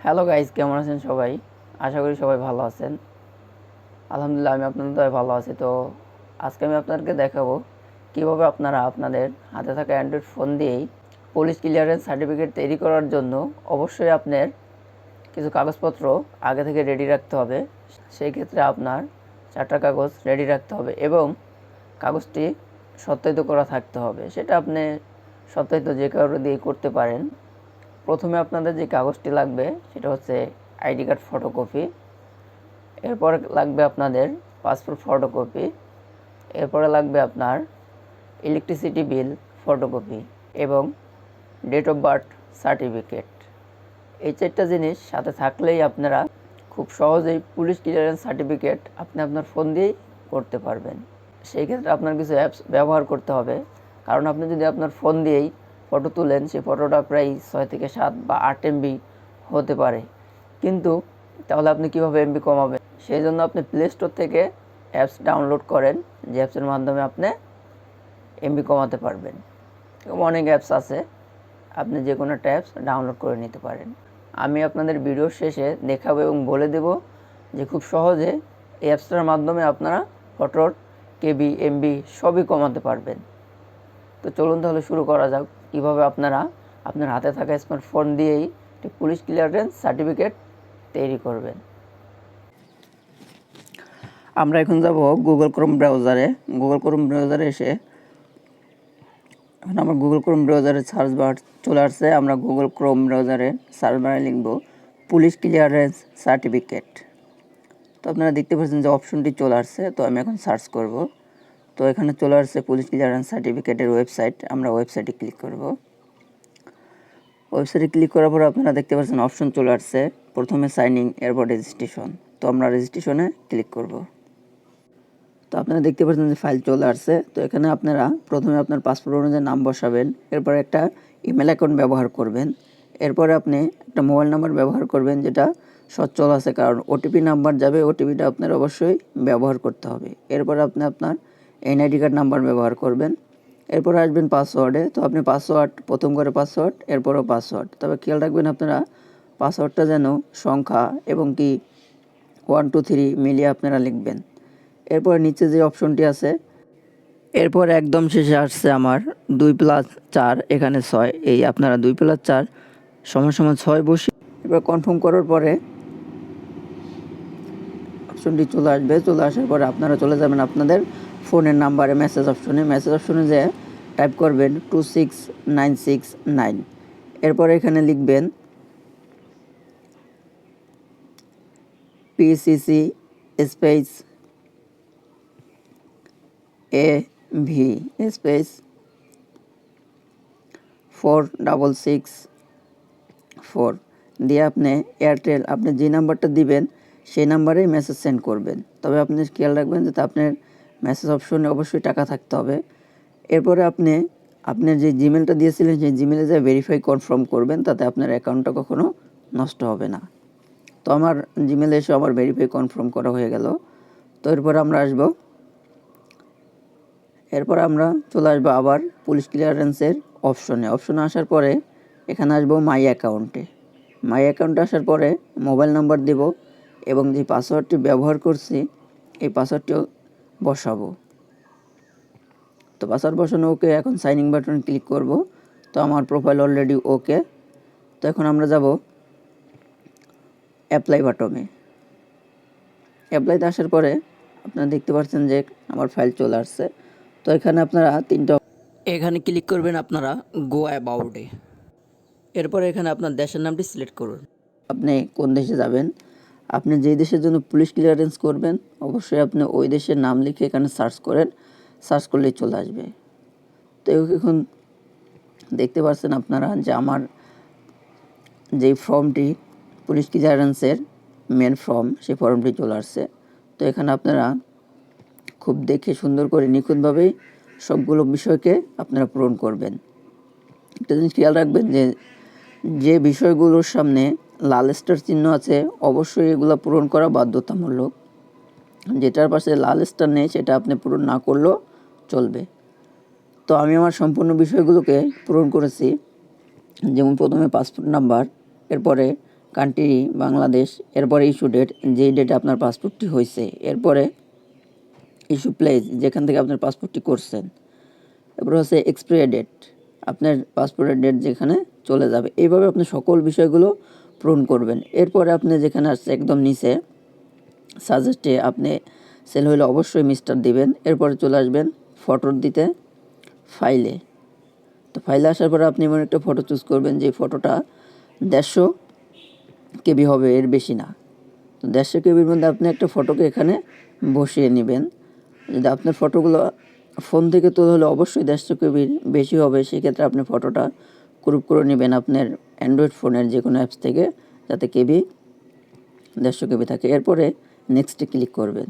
Hello guys, কেমন আছেন সবাই? আশা করি সবাই ভালো আছেন। আলহামদুলিল্লাহ, আমি আপনাদের দয়ায় ভালো আছি। তো আজকে আমি আপনাদেরকে দেখাবো কিভাবে আপনারা আপনাদের হাতে থাকা অ্যান্ড্রয়েড ফোন দিয়েই পুলিশ ক্লিয়ারেন্স সার্টিফিকেট তৈরি করার জন্য অবশ্যই আপনার কিছু কাগজপত্র আগে থেকে রেডি রাখতে হবে। সেই ক্ষেত্রে আপনার 4টা কাগজ রেডি রাখতে হবে এবং কাগজটি সত্যায়িত করা থাকতে হবে। সেটা আপনি সত্যায়িত যে কারো দিয়ে করতে পারেন। প্রথমে আপনাদের যে কাগজটি লাগবে সেটা হচ্ছে আইডি কার্ড ফটোকপি, এরপরে লাগবে আপনাদের পাসপোর্ট ফটোকপি, এরপরে লাগবে আপনার ইলেকট্রিসিটি বিল ফটোকপি এবং ডেট অফ বার্থ সার্টিফিকেট। এই 4টা জিনিস সাথে থাকলেই আপনারা খুব সহজেই পুলিশ ক্লিয়ারেন্স সার্টিফিকেট আপনি আপনার ফোন দিয়েই করতে পারবেন। সেই ক্ষেত্রে আপনার কিছু অ্যাপস ব্যবহার করতে হবে, কারণ আপনি যদি আপনার ফোন দিয়েই ফটো তুলেন, সেই ফটোটা প্রায় 6 থেকে 7 বা 8 এমবি হতে পারে। কিন্তু তাহলে আপনি কীভাবে এমবি কমাবেন? সেই জন্য আপনি প্লে স্টোর থেকে অ্যাপস ডাউনলোড করেন, যে অ্যাপসের মাধ্যমে আপনি এমবি কমাতে পারবেন। অনেক অ্যাপস আছে, আপনি যে কোনো একটা অ্যাপস ডাউনলোড করে নিতে পারেন। আমি আপনাদের ভিডিওর শেষে দেখাবো এবং বলে দেব যে খুব সহজে এই অ্যাপসটার মাধ্যমে আপনারা ফটোর কেবি এমবি সবই কমাতে পারবেন। তো চলুন তাহলে শুরু করা যাক কীভাবে আপনারা আপনার হাতে থাকা স্মার্টফোন দিয়েই একটি পুলিশ ক্লিয়ারেন্স সার্টিফিকেট তৈরি করবেন। আমরা এখন যাব গুগল ক্রোম ব্রাউজারে। এসে এখন আমার গুগল ক্রোম ব্রাউজারে সার্চ বার চলে আসছে। আমরা গুগল ক্রোম ব্রাউজারে সার্চ বারে লিখব পুলিশ ক্লিয়ারেন্স সার্টিফিকেট। তো আপনারা দেখতে পাচ্ছেন যে অপশনটি চলে আসছে। তো আমি এখন সার্চ করব। তো এখানে চলে আসছে পুলিশ ক্লিয়ারেন্স সার্টিফিকেটের ওয়েবসাইট। আমরা ওয়েবসাইটে ক্লিক করব। ওয়েবসাইটে ক্লিক করার পর আপনারা দেখতে পাচ্ছেন অপশন চলে আসছে, প্রথমে সাইনিং, এরপর রেজিস্ট্রেশন। তো আমরা রেজিস্ট্রেশনে ক্লিক করব। তো আপনারা দেখতে পাচ্ছেন যে ফাইল চলে আসছে। তো এখানে আপনারা প্রথমে আপনার পাসপোর্ট অনুযায়ী নাম বসাবেন, এরপর একটা ইমেল অ্যাকাউন্ট ব্যবহার করবেন, এরপরে আপনি একটা মোবাইল নাম্বার ব্যবহার করবেন যেটা সচল আছে, কারণ ওটিপি নাম্বার যাবে, ওটিপিটা আপনার অবশ্যই ব্যবহার করতে হবে। এরপর আপনি আপনার এনআইডি কার্ড নাম্বার ব্যবহার করবেন, এরপর আসবেন পাসওয়ার্ডে। তো আপনি পাসওয়ার্ড প্রথম করে পাসওয়ার্ড, এরপরও পাসওয়ার্ড। তবে খেয়াল রাখবেন আপনারা পাসওয়ার্ডটা যেন সংখ্যা এবং কি 1 2 3 মিলিয়ে আপনারা লিখবেন। এরপর নিচে যে অপশনটি আছে, এরপর একদম শেষে আসছে আমার 2+4, এখানে 6। এই আপনারা 2+4 = 6 বসিয়ে এরপর কনফার্ম করার পরে অপশনটি চলে আসবে। চলে আসার পরে আপনারা চলে যাবেন আপনাদের ফোনের নাম্বারে মেসেজ অপশনে যে টাইপ করবেন 26969। এরপর এখানে লিখবেন পিসিসি স্পেস AV স্পেস 4664 দিয়ে আপনি এয়ারটেল, আপনি যে নাম্বারটা দিবেন সেই নাম্বারেই মেসেজ সেন্ড করবেন। তবে আপনি খেয়াল রাখবেন যাতে আপনার মেসেজ অপশনে অবশ্যই টাকা থাকতে হবে। এরপরে আপনি আপনার যে জিমেলটা দিয়েছিলেন সেই জিমেলে যা ভেরিফাই কনফার্ম করবেন, তাতে আপনার অ্যাকাউন্টটা কখনো নষ্ট হবে না। তো আমার জিমেলে এসে আমার ভেরিফাই কনফার্ম করা হয়ে গেল। তো এরপর আমরা চলে আসবো আবার পুলিশ ক্লিয়ারেন্সের অপশনে আসার পরে এখানে আসবো মাই অ্যাকাউন্টে আসার পরে মোবাইল নাম্বার দেব এবং যে পাসওয়ার্ডটি ব্যবহার করছি এই পাসওয়ার্ডটিও বসাবো। তো পাসওয়ার্ড বসানো ওকে। এখন সাইনিং বাটনে ক্লিক করব। তো আমার প্রোফাইল অলরেডি ওকে। তো এখন আমরা যাব অ্যাপ্লাই বাটনে। অ্যাপ্লাইতে আসার পরে আপনারা দেখতে পাচ্ছেন যে আমার ফাইল চলে আসছে। তো এখানে আপনারা এখানে ক্লিক করবেন আপনারা গো অ্যাবাউটে। এরপর এখানে আপনার দেশের নামটি সিলেক্ট করুন। আপনি কোন দেশে যাবেন, আপনি যেই দেশের জন্য পুলিশ ক্লিয়ারেন্স করবেন অবশ্যই আপনি ওই দেশের নাম লিখে এখানে সার্চ করলেই চলে আসবে। তো এখন দেখতে পাচ্ছেন আপনারা যে আমার যেই ফর্মটি পুলিশ ক্লিয়ারেন্সের মেন ফর্ম, সেই ফর্মটি চলে আসছে। তো এখানে আপনারা খুব দেখে সুন্দর করে নিখুঁতভাবেই সবগুলো বিষয়কে আপনারা পূরণ করবেন। একটা জিনিস খেয়াল রাখবেন যে বিষয়গুলোর সামনে লাল স্টার চিহ্ন আছে অবশ্যই এগুলো পূরণ করা বাধ্যতামূলক। যেটার পাশে লাল স্টার নেই সেটা আপনি পূরণ না করলেও চলবে। তো আমি আমার সম্পূর্ণ বিষয়গুলোকে পূরণ করেছি। যেমন প্রথমে পাসপোর্ট নাম্বার, এরপরে কান্ট্রি বাংলাদেশ, এরপরে ইস্যু ডেট, যেই ডেটে আপনার পাসপোর্টটি হয়েছে, এরপরে ইস্যু প্লেস যেখান থেকে আপনার পাসপোর্টটি করছেন, এরপরে হচ্ছে এক্সপায়ারি ডেট, আপনার পাসপোর্টের ডেট যেখানে চলে যাবে। এইভাবে আপনি সকল বিষয়গুলো পূরণ করবেন। এরপরে আপনি যেখানে আসছে একদম নিচে সাজেস্টে আপনি সেল হইলে অবশ্যই মিস্টার দিবেন। এরপরে চলে আসবেন ফটোর দিতে ফাইলে। তো ফাইলে আসার পরে আপনি এমন একটা ফটো চুজ করবেন যে ফটোটা 150 কেবি হবে, এর বেশি না। তো 150 কেবির মধ্যে আপনি একটা ফটোকে এখানে বসিয়ে নেবেন। যদি আপনার ফটোগুলো ফোন থেকে তোলা হলে অবশ্যই 150 কেবির বেশি হবে, সেক্ষেত্রে আপনি ফটোটা ক্রপ করে নেবেন আপনার অ্যান্ড্রয়েড ফোনের যে কোনো অ্যাপস থেকে, যাতে কেবি 150 কেবি থাকে। এরপরে নেক্সটে ক্লিক করবেন।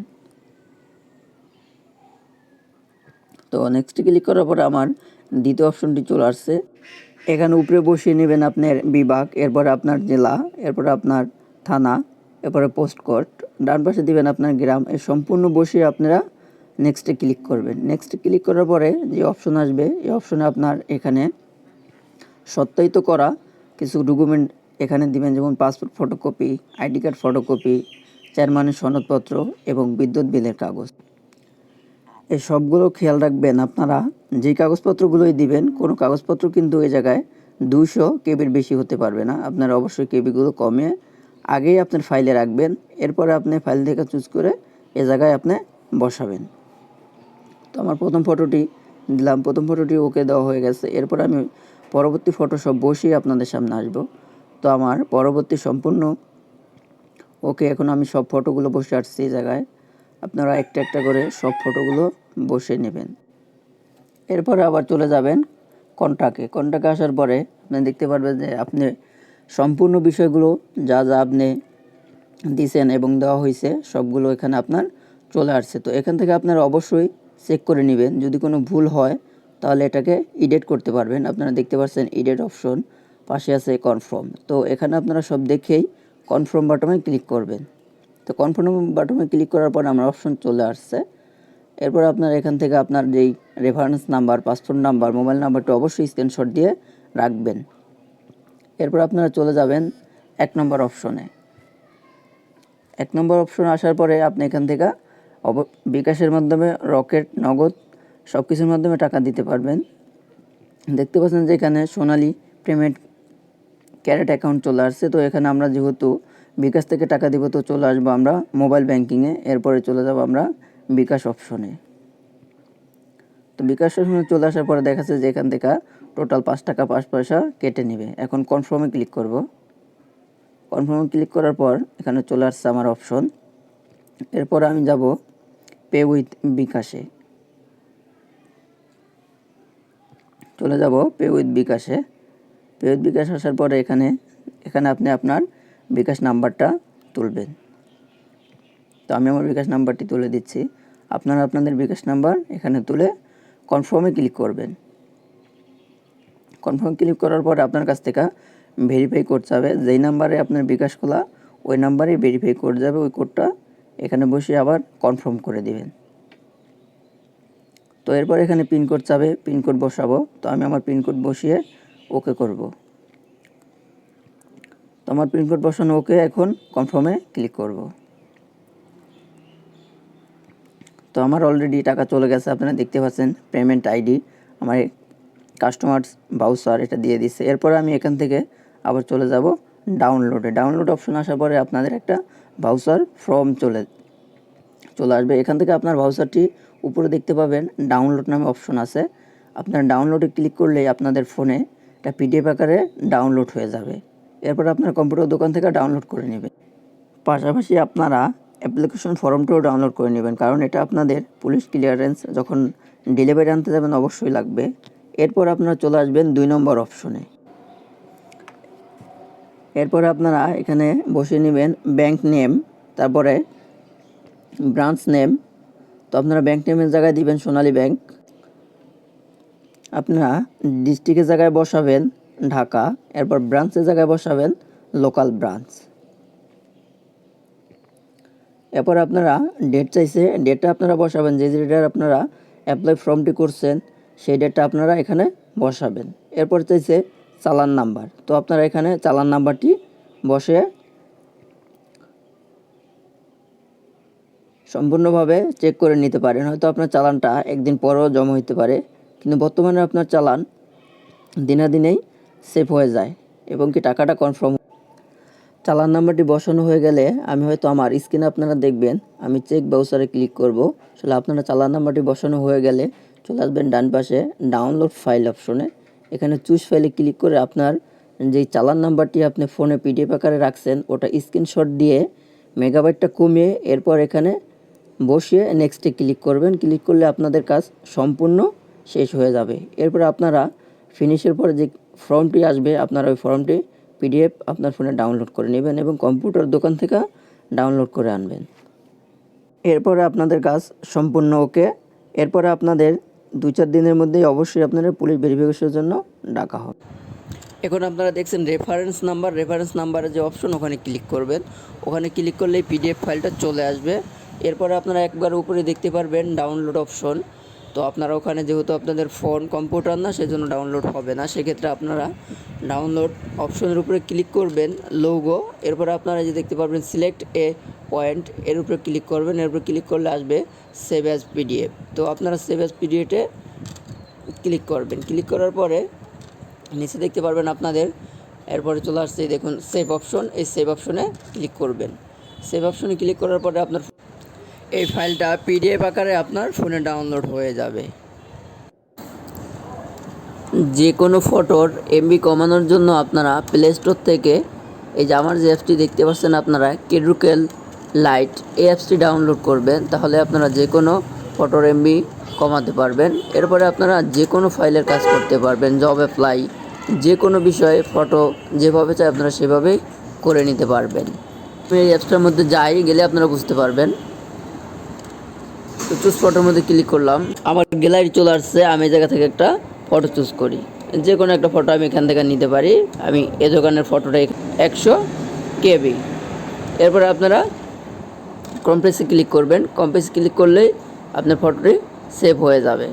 তো নেক্সটে ক্লিক করার পরে আমার দ্বিতীয় অপশনটি চলে আসছে। এখানে উপরে বসিয়ে নেবেন আপনার বিভাগ, এরপরে আপনার জেলা, এরপরে আপনার থানা, এরপরে পোস্ট কোড, ডান পাশে দিবেন আপনার গ্রাম। এই সম্পূর্ণ বসিয়ে আপনারা নেক্সটে ক্লিক করবেন। নেক্সটে ক্লিক করার পরে যে অপশন আসবে, এই অপশনে আপনার এখানে সত্যায়িত করা কিছু ডকুমেন্ট এখানে দিবেন, যেমন passport photocopy, ID card photocopy, চেয়ারম্যানের সনদপত্র এবং বিদ্যুৎ বিলের কাগজ। এই সবগুলো খেয়াল রাখবেন, আপনারা যে কাগজপত্রগুলোই দিবেন কোনো কাগজপত্র কিন্তু এই জায়গায় 200 কেবির বেশি হতে পারবে না। আপনারা অবশ্যই কেবিগুলো কমে আগেই আপনার ফাইলে রাখবেন। এরপরে আপনি ফাইল থেকে চুজ করে এ জায়গায় আপনি বসাবেন। তো আমার প্রথম ফটোটি দিলাম, প্রথম ফটোটি ওকে দেওয়া হয়ে গেছে। এরপর আমি পরবর্তী ফটো সব বসিয়ে আপনাদের সামনে আসব। তো আমার পরবর্তী সম্পূর্ণ ওকে, এখন আমি সব ফটোগুলো বসে আসছি এই জায়গায়। আপনারা একটা একটা করে সব ফটোগুলো বসে নেবেন। এরপরে আবার চলে যাবেন কন্ট্যাক্টে আসার পরে আপনি দেখতে পারবেন যে আপনি সম্পূর্ণ বিষয়গুলো যা যা আপনি দিয়েছেন এবং দেওয়া হয়েছে সবগুলো এখানে আপনার চলে আসছে। তো এখান থেকে আপনারা অবশ্যই চেক করে নেবেন, যদি কোনো ভুল হয় তাহলে এটাকে এডিট করতে পারবেন। আপনারা দেখতে পাচ্ছেন এডিট অপশন, পাশে আছে কনফার্ম। তো এখানে আপনারা সব দেখেই কনফার্ম বাটনে ক্লিক করবেন। তো কনফার্ম বাটনে ক্লিক করার পর আমার অপশন চলে আসছে। এরপর আপনার এখান থেকে আপনার যেই reference number, passport number, mobile নাম্বারটা অবশ্যই স্ক্রিনশট দিয়ে রাখবেন। এরপর আপনারা চলে যাবেন 1 নম্বর অপশনে। 1 নম্বর অপশনে আসার পরে আপনি এখান থেকে বিকাশের মাধ্যমে, রকেট, নগদ সব কিছুর মাধ্যমে টাকা দিতে পারবেন। দেখতে পাচ্ছেন যে এখানে সোনালী পেমেন্ট ক্যারেট অ্যাকাউন্ট চলে আসছে। তো এখানে আমরা যেহেতু বিকাশ থেকে টাকা দিব, তো চলে আসবো আমরা মোবাইল ব্যাঙ্কিংয়ে। এরপরে চলে যাব আমরা বিকাশ অপশনে। তো বিকাশ অপশনে চলে আসার পরে দেখাচ্ছে যে এখান থেকে টোটাল 5 টাকা 5 পয়সা কেটে নেবে। এখন কনফার্মে ক্লিক করব। কনফার্মে ক্লিক করার পর এখানে চলে আসছে আমার অপশন। এরপর আমি যাব পে উইথ বিকাশে। চলে যাব পে উইথ বিকাশে। পে উইথ বিকাশ আসার পরে এখানে আপনি আপনার বিকাশ নাম্বারটা তুলবেন। তো আমি আমার বিকাশ নাম্বারটি তুলে দিচ্ছি। আপনারা আপনাদের বিকাশ নাম্বার এখানে তুলে কনফার্মে ক্লিক করবেন। কনফার্ম ক্লিক করার পর আপনার কাছ থেকে ভেরিফাই কোড যাবে। যেই নাম্বারে আপনার বিকাশ খোলা ওই নাম্বারেই ভেরিফাই কোড যাবে। ওই কোডটা এখানে বসে আবার কনফার্ম করে দিবেন। তো এরপর এখানে পিনকোড চাবে, পিনকোড বসাবো। তো আমি আমার পিনকোড বসিয়ে ওকে করব। তো আমার পিনকোড বসানো ওকে, এখন কনফার্মে ক্লিক করব। তো আমার অলরেডি টাকা চলে গেছে, আপনারা দেখতে পাচ্ছেন পেমেন্ট আইডি আমার কাস্টমার ভাউচার এটা দিয়ে দিচ্ছে। এরপর আমি এখান থেকে আবার চলে যাব ডাউনলোড অপশন আসার পরে আপনাদের একটা ভাউচার ফর্ম চলে আসবে। এখান থেকে আপনার ভাউচারটি উপরে দেখতে পাবেন ডাউনলোড নামে অপশন আছে। আপনার ডাউনলোডে ক্লিক করলেই আপনাদের ফোনে এটা পিডিএফ আকারে ডাউনলোড হয়ে যাবে। এরপর আপনার কম্পিউটার দোকান থেকে ডাউনলোড করে নেবেন। পাশাপাশি আপনারা অ্যাপ্লিকেশন ফর্মটাও ডাউনলোড করে নেবেন, কারণ এটা আপনাদের পুলিশ ক্লিয়ারেন্স যখন ডেলিভারি আনতে যাবেন অবশ্যই লাগবে। এরপর আপনারা চলে আসবেন 2 নম্বর অপশনে। এরপর আপনারা এখানে বসিয়ে নেবেন ব্যাংক নেম, তারপরে ব্রাঞ্চ নেম। তো আপনারা ব্যাংক নেমের জায়গায় দিবেন সোনালী ব্যাংক। আপনারা ডিস্ট্রিক্টের জায়গায় বসাবেন ঢাকা। এরপর ব্রাঞ্চের জায়গায় বসাবেন লোকাল ব্রাঞ্চ। এরপর আপনারা ডেট চাইছে, ডেটটা আপনারা বসাবেন যে ডেটে আপনারা অ্যাপ্লাই ফর্মটি করছেন সেই ডেটটা আপনারা এখানে বসাবেন। এরপর চাইছে চালান নাম্বার। তো আপনারা এখানে চালান নাম্বারটি বসে সম্পূর্ণভাবে চেক করে নিতে পারেন। হয়তো আপনার চালানটা একদিন পরেও জমা হতে পারে, কিন্তু বর্তমানে আপনার চালান দিনেই সেভ হয়ে যায় এবং কি টাকাটা কনফার্ম। চালান নাম্বারটি বসানো হয়ে গেলে আমি হয়তো আমার স্ক্রিনে আপনারা দেখবেন আমি চেক ব্রাউজারে ক্লিক করব। আসলে আপনারা চালান নাম্বারটি বসানো হয়ে গেলে চলে আসবেন ডান পাশে ডাউনলোড ফাইল অপশনে। এখানে চুজ ফাইলে ক্লিক করে আপনার যেই চালান নাম্বারটি আপনি ফোনে পিডিএফ আকারে রাখছেন ওটা স্ক্রিনশট দিয়ে মেগাবাইটটা কমিয়ে এরপর এখানে বসিয়ে নেক্সটে ক্লিক করবেন। ক্লিক করলে আপনাদের কাজ সম্পূর্ণ শেষ হয়ে যাবে। এরপর আপনারা ফিনিশের পরে যে ফর্মটি আসবে আপনারা ওই ফর্মটি পিডিএফ আপনার ফোনে ডাউনলোড করে নেবেন এবং কম্পিউটার দোকান থেকে ডাউনলোড করে আনবেন। এরপরে আপনাদের কাজ সম্পূর্ণ ওকে। এরপরে আপনাদের 2-4 দিনের মধ্যেই অবশ্যই আপনাদের পুলিশ ভেরিফিকেশনের জন্য ডাকা হবে। এখন আপনারা দেখছেন রেফারেন্স নাম্বারের যে অপশন ওখানে ক্লিক করবেন। ওখানে ক্লিক করলেই পিডিএফ ফাইলটা চলে আসবে। এরপরে আপনারা একবার উপরে দেখতে পারবেন ডাউনলোড অপশন। তো আপনারা ওখানে যেহেতু আপনাদের ফোন কম্পিউটার না সেজন্য ডাউনলোড হবে না, সেক্ষেত্রে আপনারা ডাউনলোড অপশনের উপরে ক্লিক করবেন লোগো। এরপরে আপনারা যে দেখতে পারবেন সিলেক্ট এ পয়েন্ট, এর উপরে ক্লিক করবেন। এর উপরে ক্লিক করলে আসবে সেভ অ্যাজ পিডিএফ। তো আপনারা সেভ অ্যাজ পিডিএফে ক্লিক করবেন। ক্লিক করার পরে নিচে দেখতে পারবেন আপনাদের এরপরে চলে আসছে দেখুন সেভ অপশন। এই সেভ অপশনে ক্লিক করবেন। সেভ অপশনে ক্লিক করার পরে আপনার এই ফাইলটা পিডিএফ আকারে আপনার ফোনে ডাউনলোড হয়ে যাবে। যে কোনো ফটোর এমবি কমানোর জন্য আপনারা প্লে স্টোর থেকে এই যে আমার যে অ্যাপসটি দেখতে পাচ্ছেন আপনারা কেডুকেল লাইট, এই অ্যাপসটি ডাউনলোড করবেন। তাহলে আপনারা যে কোনো ফটোর এমবি কমাতে পারবেন। এরপরে আপনারা যে কোনো ফাইলের কাজ করতে পারবেন, জব অ্যাপ্লাই, যে কোনো বিষয়ে ফটো যেভাবে চাই আপনারা সেভাবেই করে নিতে পারবেন। এই অ্যাপসটার মধ্যে গেলে আপনারা বুঝতে পারবেন। তো চুজ ফটোর মধ্যে ক্লিক করলাম, আমার গ্যালারি চলে আসছে। আমি এই জায়গা থেকে একটা ফটো চুজ করি, যে কোনো একটা ফটো আমি এখান থেকে নিতে পারি। আমি এই দোকানের ফটোটা 100 KB। এরপরে আপনারা কম্প্রেসে ক্লিক করবেন। কম্প্রেসে ক্লিক করলেই আপনার ফটোটি সেভ হয়ে যাবে।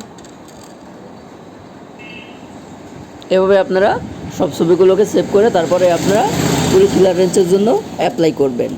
এভাবে আপনারা সব ছবিগুলোকে সেভ করে তারপরে আপনারা পুলিশ ক্লিয়ারেন্সের জন্য অ্যাপ্লাই করবেন।